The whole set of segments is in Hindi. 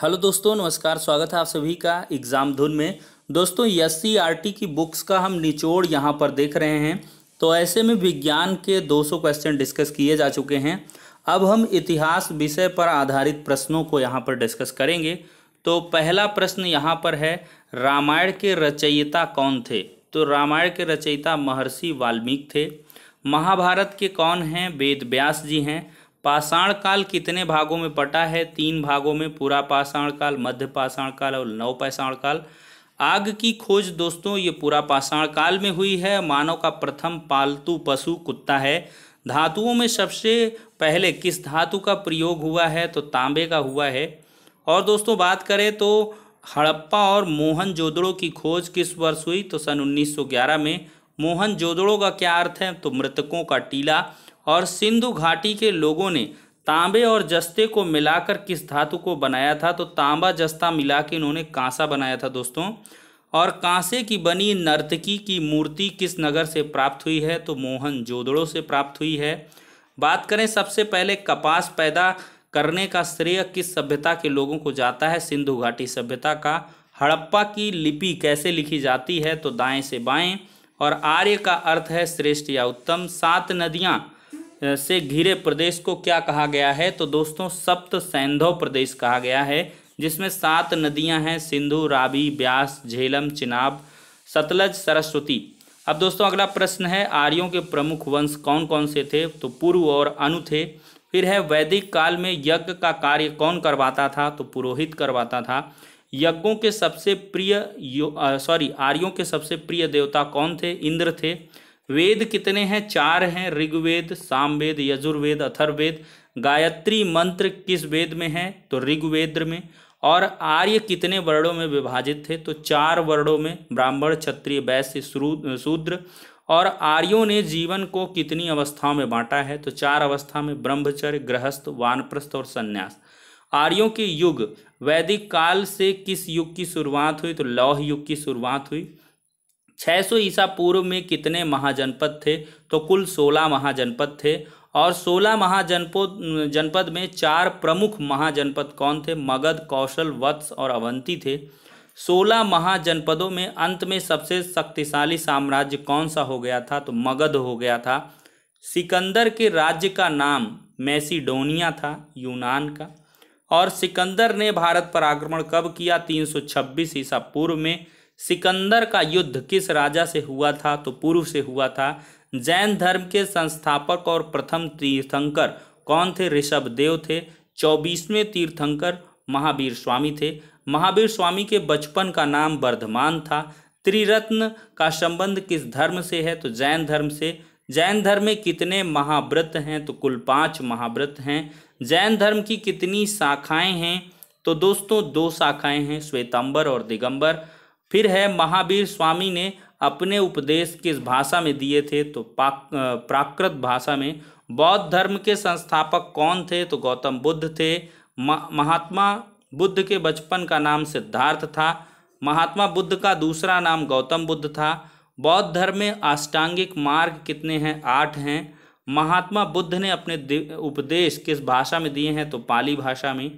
हेलो दोस्तों, नमस्कार। स्वागत है आप सभी का एग्ज़ाम धुन में। दोस्तों, एससीईआरटी की बुक्स का हम निचोड़ यहाँ पर देख रहे हैं। तो ऐसे में विज्ञान के 200 क्वेश्चन डिस्कस किए जा चुके हैं। अब हम इतिहास विषय पर आधारित प्रश्नों को यहाँ पर डिस्कस करेंगे। तो पहला प्रश्न यहाँ पर है, रामायण के रचयिता कौन थे? तो रामायण के रचयिता महर्षि वाल्मीकि थे। महाभारत के कौन हैं? वेद व्यास जी हैं। पाषाण काल कितने भागों में बटा है? 3 भागों में, पूरा पाषाण काल, मध्य पाषाण काल और नव पाषाण काल। आग की खोज दोस्तों ये पूरा पाषाण काल में हुई है। मानव का प्रथम पालतू पशु कुत्ता है। धातुओं में सबसे पहले किस धातु का प्रयोग हुआ है? तो तांबे का हुआ है। और दोस्तों बात करें तो हड़प्पा और मोहनजोदड़ो की खोज किस वर्ष हुई? तो सन 1911 में। मोहनजोदड़ो का क्या अर्थ है? तो मृतकों का टीला। और सिंधु घाटी के लोगों ने तांबे और जस्ते को मिलाकर किस धातु को बनाया था? तो तांबा जस्ता मिला के इन्होंने कांसा बनाया था दोस्तों। और कांसे की बनी नर्तकी की मूर्ति किस नगर से प्राप्त हुई है? तो मोहनजोदड़ो से प्राप्त हुई है। बात करें सबसे पहले कपास पैदा करने का श्रेय किस सभ्यता के लोगों को जाता है? सिंधु घाटी सभ्यता का। हड़प्पा की लिपि कैसे लिखी जाती है? तो दाएं से बाएं। और आर्य का अर्थ है श्रेष्ठ या उत्तम। 7 नदियां से घिरे प्रदेश को क्या कहा गया है? तो दोस्तों सप्त सैंधव प्रदेश कहा गया है, जिसमें 7 नदियां हैं, सिंधु, रावी, ब्यास, झेलम, चिनाब, सतलज, सरस्वती। अब दोस्तों अगला प्रश्न है, आर्यों के प्रमुख वंश कौन कौन से थे? तो पुरु और अनु थे। फिर है, वैदिक काल में यज्ञ का कार्य कौन करवाता था? तो पुरोहित करवाता था। यज्ञों के सबसे प्रिय आर्यों के सबसे प्रिय देवता कौन थे? इंद्र थे। वेद कितने हैं? 4 हैं, ऋग्वेद, सामवेद, यजुर्वेद, अथर्ववेद। गायत्री मंत्र किस वेद में है? तो ऋग्वेद में। और आर्य कितने वर्णों में विभाजित थे? तो 4 वर्णों में, ब्राह्मण, क्षत्रिय, वैश्य, शूद्र। और आर्यों ने जीवन को कितनी अवस्थाओं में बांटा है? तो 4 अवस्था में, ब्रह्मचर्य, गृहस्थ, वानप्रस्थ और संन्यास। आर्यों के युग वैदिक काल से किस युग की शुरुआत हुई? तो लौह युग की शुरुआत हुई। 600 ईसा पूर्व में कितने महाजनपद थे? तो कुल 16 महाजनपद थे। और 16 जनपद में 4 प्रमुख महाजनपद कौन थे? मगध, कौशल, वत्स और अवंती थे। 16 महाजनपदों में अंत में सबसे शक्तिशाली साम्राज्य कौन सा हो गया था? तो मगध हो गया था। सिकंदर के राज्य का नाम मैसिडोनिया था, यूनान का। और सिकंदर ने भारत पर आक्रमण कब किया? 326 ईसा पूर्व में। सिकंदर का युद्ध किस राजा से हुआ था? तो पुरु से हुआ था। जैन धर्म के संस्थापक और प्रथम तीर्थंकर कौन थे? ऋषभदेव थे। 24वें तीर्थंकर महावीर स्वामी थे। महावीर स्वामी के बचपन का नाम वर्धमान था। त्रिरत्न का संबंध किस धर्म से है? तो जैन धर्म से। जैन धर्म में कितने महाव्रत हैं? तो कुल 5 महाव्रत हैं। जैन धर्म की कितनी शाखाएं हैं? तो दोस्तों 2 शाखाएं हैं, श्वेतांबर और दिगंबर। फिर है, महावीर स्वामी ने अपने उपदेश किस भाषा में दिए थे? तो प्राकृत भाषा में। बौद्ध धर्म के संस्थापक कौन थे? तो गौतम बुद्ध थे। महात्मा बुद्ध के बचपन का नाम सिद्धार्थ था। महात्मा बुद्ध का दूसरा नाम गौतम बुद्ध था। बौद्ध धर्म में अष्टांगिक मार्ग कितने हैं? 8 हैं। महात्मा बुद्ध ने अपने उपदेश किस भाषा में दिए हैं? तो पाली भाषा में।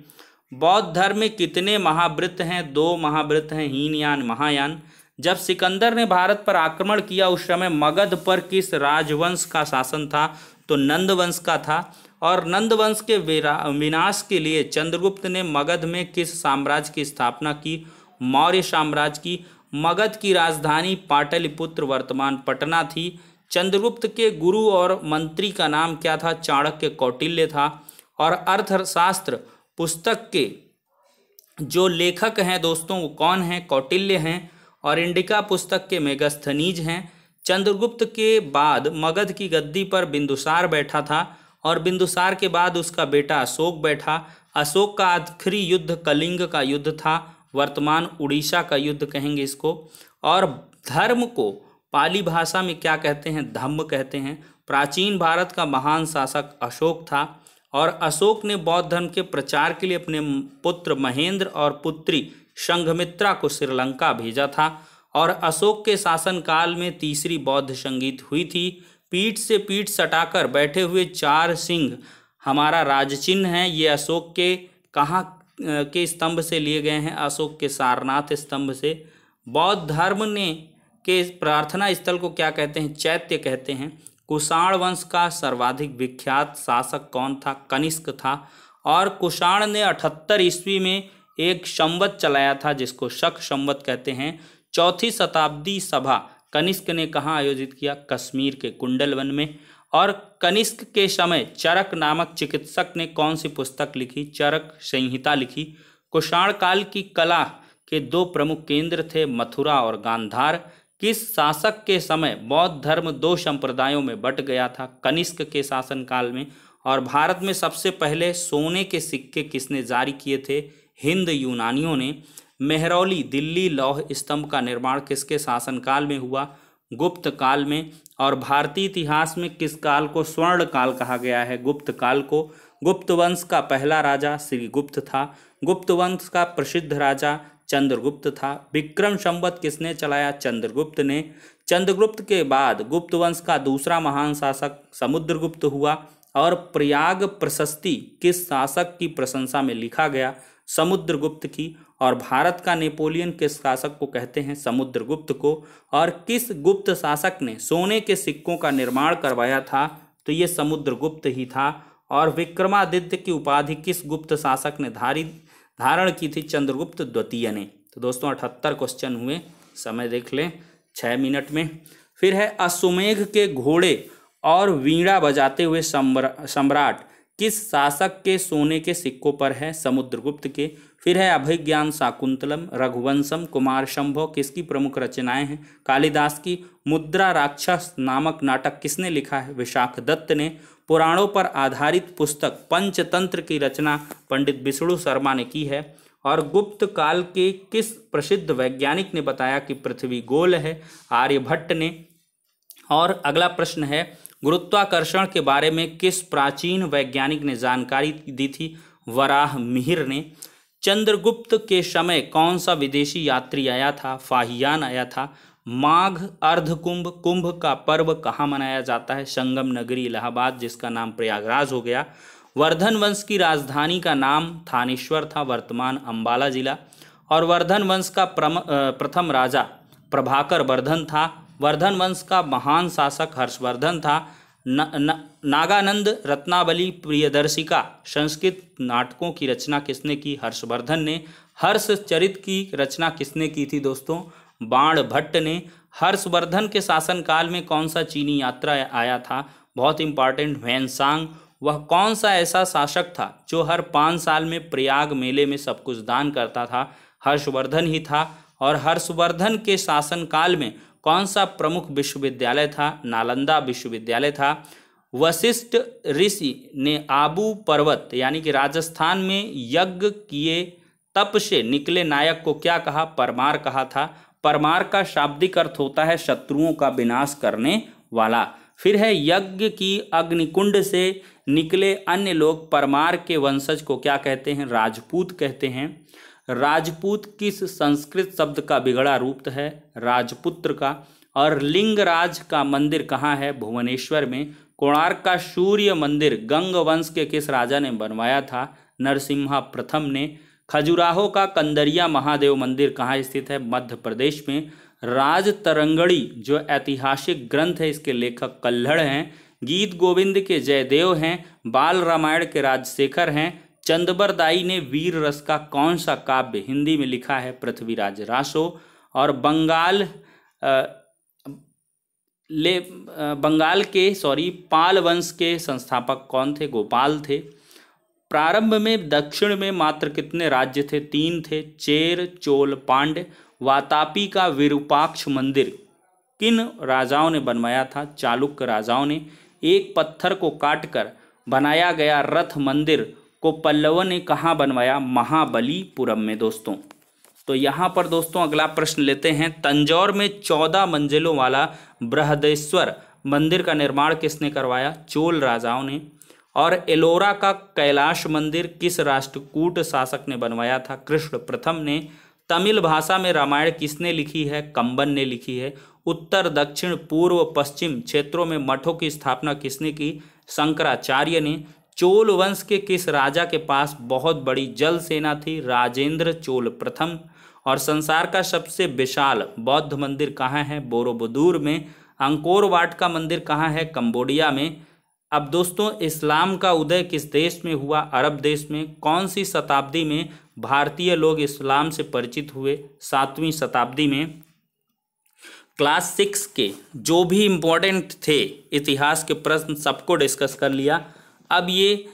बौद्ध धर्म में कितने महाव्रत हैं? 2 महाव्रत हैं, हीनयान, महायान। जब सिकंदर ने भारत पर आक्रमण किया उस समय मगध पर किस राजवंश का शासन था? तो नंद वंश का था। और नंद वंश के विनाश के लिए चंद्रगुप्त ने मगध में किस साम्राज्य की स्थापना की? मौर्य साम्राज्य की। मगध की राजधानी पाटलिपुत्र वर्तमान पटना थी। चंद्रगुप्त के गुरु और मंत्री का नाम क्या था? चाणक्य, कौटिल्य था। और अर्थशास्त्र पुस्तक के जो लेखक हैं दोस्तों वो कौन हैं? कौटिल्य हैं। और इंडिका पुस्तक के मेगस्थनीज हैं। चंद्रगुप्त के बाद मगध की गद्दी पर बिंदुसार बैठा था। और बिंदुसार के बाद उसका बेटा अशोक बैठा। अशोक का आखिरी युद्ध कलिंग का युद्ध था, वर्तमान उड़ीसा का युद्ध कहेंगे इसको। और धर्म को पाली भाषा में क्या कहते हैं? धम्म कहते हैं। प्राचीन भारत का महान शासक अशोक था। और अशोक ने बौद्ध धर्म के प्रचार के लिए अपने पुत्र महेंद्र और पुत्री संघमित्रा को श्रीलंका भेजा था। और अशोक के शासनकाल में तीसरी बौद्ध संगीत हुई थी। पीठ से पीठ सटाकर बैठे हुए 4 सिंह हमारा राजचिन्ह है। ये अशोक के कहाँ के स्तंभ से लिए गए हैं, अशोक के सारनाथ स्तंभ से। बौद्ध धर्म ने के प्रार्थना स्थल को क्या कहते हैं? चैत्य कहते हैं। कुषाण वंश का सर्वाधिक विख्यात शासक कौन था? कनिष्क था। और कुषाण ने 78 ईस्वी में एक संवत चलाया था जिसको शक संवत कहते हैं। चौथी शताब्दी सभा कनिष्क ने कहाँ आयोजित किया? कश्मीर के कुंडल वन में। और कनिष्क के समय चरक नामक चिकित्सक ने कौन सी पुस्तक लिखी? चरक संहिता लिखी। कुषाण काल की कला के दो प्रमुख केंद्र थे, मथुरा और गांधार। किस शासक के समय बौद्ध धर्म दो संप्रदायों में बट गया था? कनिष्क के शासनकाल में। और भारत में सबसे पहले सोने के सिक्के किसने जारी किए थे? हिंद यूनानियों ने। मेहरौली दिल्ली लौह स्तंभ का निर्माण किसके शासनकाल में हुआ? गुप्त काल में। और भारतीय इतिहास में किस काल को स्वर्ण काल कहा गया है? गुप्त काल को। गुप्त वंश का पहला राजा श्रीगुप्त था। गुप्त वंश का प्रसिद्ध राजा चंद्रगुप्त था। विक्रम संवत किसने चलाया? चंद्रगुप्त ने। चंद्रगुप्त के बाद गुप्त वंश का दूसरा महान शासक समुद्रगुप्त हुआ। और प्रयाग प्रशस्ति किस शासक की प्रशंसा में लिखा गया? समुद्रगुप्त की। और भारत का नेपोलियन किस शासक को कहते हैं? समुद्रगुप्त को। और किस गुप्त शासक ने सोने के सिक्कों का निर्माण करवाया था? तो ये समुद्रगुप्त ही था। और विक्रमादित्य की उपाधि किस गुप्त शासक ने धारण की थी? चंद्रगुप्त द्वितीय ने। तो दोस्तों 78 क्वेश्चन हुए, समय देख लें 6 मिनट में। फिर है अश्वमेघ के घोड़े और वीणा बजाते हुए सम्राट किस शासक के सोने के सिक्कों पर है? समुद्रगुप्त के। फिर है अभिज्ञान शाकुंतलम, रघुवंशम, कुमार संभव किसकी प्रमुख रचनाएं हैं? कालिदास की। मुद्रा राक्षस नामक नाटक किसने लिखा है? विशाख दत्त ने। पुराणों पर आधारित पुस्तक पंचतंत्र की रचना पंडित विष्णु शर्मा ने की है। और गुप्त काल के किस प्रसिद्ध वैज्ञानिक ने बताया कि पृथ्वी गोल है? आर्यभट्ट ने। और अगला प्रश्न है गुरुत्वाकर्षण के बारे में किस प्राचीन वैज्ञानिक ने जानकारी दी थी? वराहमिहिर ने। चंद्रगुप्त के समय कौन सा विदेशी यात्री आया था? फाहियान आया था। माघ अर्धकुंभ कुंभ का पर्व कहाँ मनाया जाता है? संगम नगरी इलाहाबाद, जिसका नाम प्रयागराज हो गया। वर्धन वंश की राजधानी का नाम थानेश्वर था, वर्तमान अंबाला जिला। और वर्धन वंश का प्रथम राजा प्रभाकर वर्धन था। वर्धन वंश का महान शासक हर्षवर्धन था। नागानंद रत्नावली प्रियदर्शिका संस्कृत नाटकों की रचना किसने की? हर्षवर्धन ने। हर्षचरित की रचना किसने की थी दोस्तों? बाणभट्ट ने। हर्षवर्धन के शासनकाल में कौन सा चीनी यात्रा आया था? बहुत इंपॉर्टेंट, ह्वेनसांग। वह कौन सा ऐसा शासक था जो हर 5 साल में प्रयाग मेले में सब कुछ दान करता था? हर्षवर्धन ही था। और हर्षवर्धन के शासनकाल में कौन सा प्रमुख विश्वविद्यालय था? नालंदा विश्वविद्यालय था। वशिष्ठ ऋषि ने आबू पर्वत यानी कि राजस्थान में यज्ञ किए तप से निकले नायक को क्या कहा? परमार कहा था। परमार का शाब्दिक अर्थ होता है शत्रुओं का विनाश करने वाला। फिर है यज्ञ की अग्निकुंड से निकले अन्य लोग परमार के वंशज को क्या कहते हैं? राजपूत कहते हैं। राजपूत किस संस्कृत शब्द का बिगड़ा रूप है? राजपुत्र का। और लिंगराज का मंदिर कहाँ है? भुवनेश्वर में। कोणार्क का सूर्य मंदिर गंग वंश के किस राजा ने बनवाया था? नरसिम्हा प्रथम ने। खजुराहो का कंदरिया महादेव मंदिर कहाँ स्थित है? मध्य प्रदेश में। राजतरंगड़ी जो ऐतिहासिक ग्रंथ है, इसके लेखक कल्हड़ हैं। गीत गोविंद के जयदेव हैं। बाल रामायण के राजशेखर हैं। चंदबरदाई ने वीर रस का कौन सा काव्य हिंदी में लिखा है? पृथ्वीराज रासो। और बंगाल के पाल वंश के संस्थापक कौन थे? गोपाल थे। प्रारंभ में दक्षिण में मात्र कितने राज्य थे? 3 थे, चेर, चोल, पांड्य। वातापी का विरूपाक्ष मंदिर किन राजाओं ने बनवाया था? चालुक्य राजाओं ने। एक पत्थर को काटकर बनाया गया रथ मंदिर को पल्लवों ने कहाँ बनवाया? महाबलीपुरम में दोस्तों। तो यहाँ पर दोस्तों अगला प्रश्न लेते हैं। तंजौर में 14 मंजिलों वाला बृहदेश्वर मंदिर का निर्माण किसने करवाया? चोल राजाओं ने। और एलोरा का कैलाश मंदिर किस राष्ट्रकूट शासक ने बनवाया था? कृष्ण प्रथम ने। तमिल भाषा में रामायण किसने लिखी है? कंबन ने लिखी है। उत्तर, दक्षिण, पूर्व, पश्चिम क्षेत्रों में मठों की स्थापना किसने की? शंकराचार्य ने। चोल वंश के किस राजा के पास बहुत बड़ी जल सेना थी? राजेंद्र चोल प्रथम। और संसार का सबसे विशाल बौद्ध मंदिर कहाँ है? बोरोबुदुर में। अंकोर वाट का मंदिर कहाँ है? कंबोडिया में। अब दोस्तों, इस्लाम का उदय किस देश में हुआ? अरब देश में। कौन सी शताब्दी में भारतीय लोग इस्लाम से परिचित हुए? 7वीं शताब्दी में। क्लास 6 के जो भी इम्पोर्टेंट थे इतिहास के प्रश्न सबको डिस्कस कर लिया। अब ये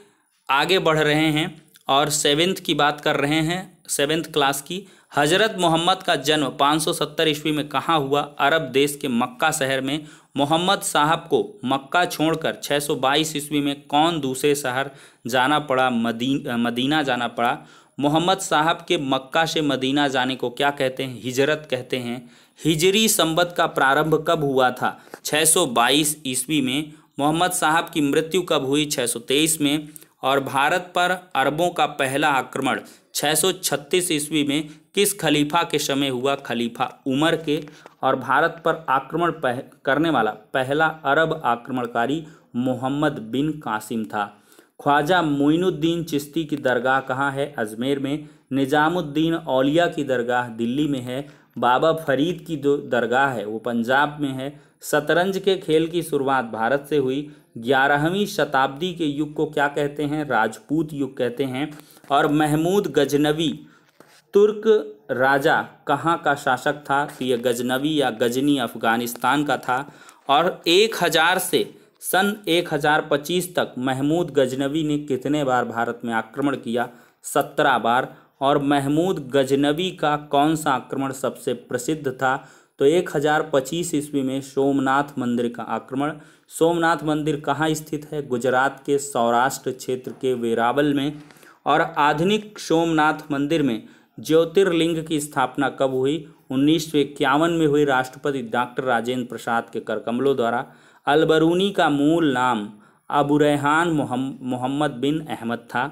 आगे बढ़ रहे हैं और 7th की बात कर रहे हैं, 7th क्लास की। हजरत मोहम्मद का जन्म 570 ईस्वी में कहाँ हुआ? अरब देश के मक्का शहर में। मोहम्मद साहब को मक्का छोड़कर 622 ईस्वी में कौन दूसरे शहर जाना पड़ा? मदीना जाना पड़ा। मोहम्मद साहब के मक्का से मदीना जाने को क्या कहते हैं? हिजरत कहते हैं। हिजरी संवत का प्रारंभ कब हुआ था? 622 ईस्वी में। मोहम्मद साहब की मृत्यु कब हुई? 623 में। और भारत पर अरबों का पहला आक्रमण 636 ईस्वी में किस खलीफा के समय हुआ? खलीफा उमर के। और भारत पर आक्रमण करने वाला पहला अरब आक्रमणकारी मोहम्मद बिन कासिम था। ख्वाजा मोइनुद्दीन चिश्ती की दरगाह कहाँ है? अजमेर में। निजामुद्दीन औलिया की दरगाह दिल्ली में है। बाबा फरीद की जो दरगाह है वो पंजाब में है। शतरंज के खेल की शुरुआत भारत से हुई। 11वीं शताब्दी के युग को क्या कहते हैं? राजपूत युग कहते हैं। और महमूद गजनवी तुर्क राजा कहाँ का शासक था? तो ये गजनवी या गजनी अफगानिस्तान का था। और 1000 से सन 1025 तक महमूद गजनवी ने कितने बार भारत में आक्रमण किया? 17 बार। और महमूद गजनवी का कौन सा आक्रमण सबसे प्रसिद्ध था? तो 1025 ईस्वी में सोमनाथ मंदिर का आक्रमण। सोमनाथ मंदिर कहाँ स्थित है? गुजरात के सौराष्ट्र क्षेत्र के वेरावल में। और आधुनिक सोमनाथ मंदिर में ज्योतिर्लिंग की स्थापना कब हुई? 1951 में हुई, राष्ट्रपति डॉक्टर राजेंद्र प्रसाद के करकमलों द्वारा। अलबरूनी का मूल नाम अबुरैहान मोहम्मद बिन अहमद था।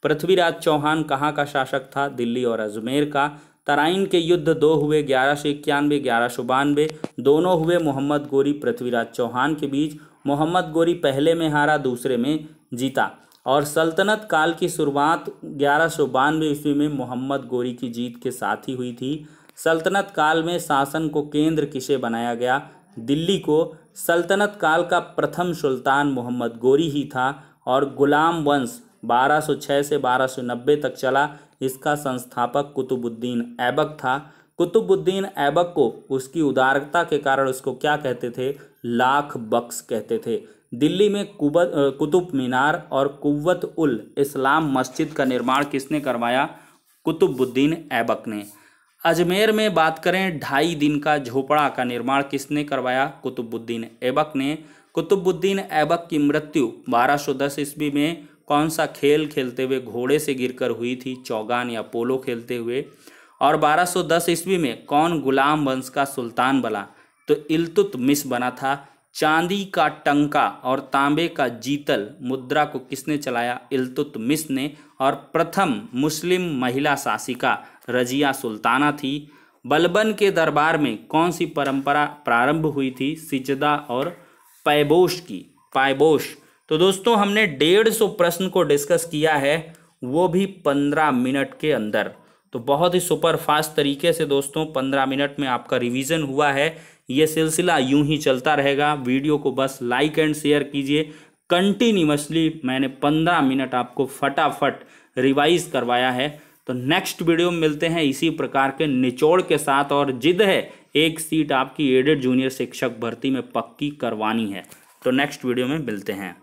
पृथ्वीराज चौहान कहाँ का शासक था? दिल्ली और अजमेर का। तराइन के युद्ध 2 हुए, 1191, 1192। दोनों हुए मोहम्मद गोरी पृथ्वीराज चौहान के बीच। मोहम्मद गोरी पहले में हारा, दूसरे में जीता। और सल्तनत काल की शुरुआत 1192 ईस्वी में मोहम्मद गोरी की जीत के साथ ही हुई थी। सल्तनत काल में शासन को केंद्र किसे बनाया गया? दिल्ली को। सल्तनत काल का प्रथम सुल्तान मोहम्मद गोरी ही था। और गुलाम वंश 1206 से 1290 तक चला। इसका संस्थापक कुतुबुद्दीन ऐबक था। कुतुबुद्दीन ऐबक को उसकी उदारता के कारण उसको क्या कहते थे? लाख बख्श कहते थे। दिल्ली में कुतुब मीनार और कुव्वत उल इस्लाम मस्जिद का निर्माण किसने करवाया? कुतुबुद्दीन ऐबक ने। अजमेर में बात करें, 2.5 दिन का झोपड़ा का निर्माण किसने करवाया? कुतुबुद्दीन ऐबक ने। कुतुबुद्दीन ऐबक की मृत्यु 1210 ईस्वी में कौन सा खेल खेलते हुए घोड़े से गिरकर हुई थी? चौगान या पोलो खेलते हुए। और 1210 ईस्वी में कौन गुलाम वंश का सुल्तान बना? तो इल्तुतमिश बना था। चांदी का टंका और तांबे का जीतल मुद्रा को किसने चलाया? इल्तुतमिश ने। और प्रथम मुस्लिम महिला शासिका रजिया सुल्ताना थी। बलबन के दरबार में कौन सी परंपरा प्रारंभ हुई थी? सिजदा और पैबोश की। पायबोश। तो दोस्तों, हमने 150 प्रश्न को डिस्कस किया है, वो भी 15 मिनट के अंदर। तो बहुत ही सुपर फास्ट तरीके से दोस्तों 15 मिनट में आपका रिवीजन हुआ है। ये सिलसिला यूं ही चलता रहेगा। वीडियो को बस लाइक एंड शेयर कीजिए। कंटिन्यूअसली मैंने 15 मिनट आपको फटाफट रिवाइज करवाया है। तो नेक्स्ट वीडियो में मिलते हैं इसी प्रकार के निचोड़ के साथ। और जिद है, एक सीट आपकी एडेड जूनियर शिक्षक भर्ती में पक्की करवानी है। तो नेक्स्ट वीडियो में मिलते हैं।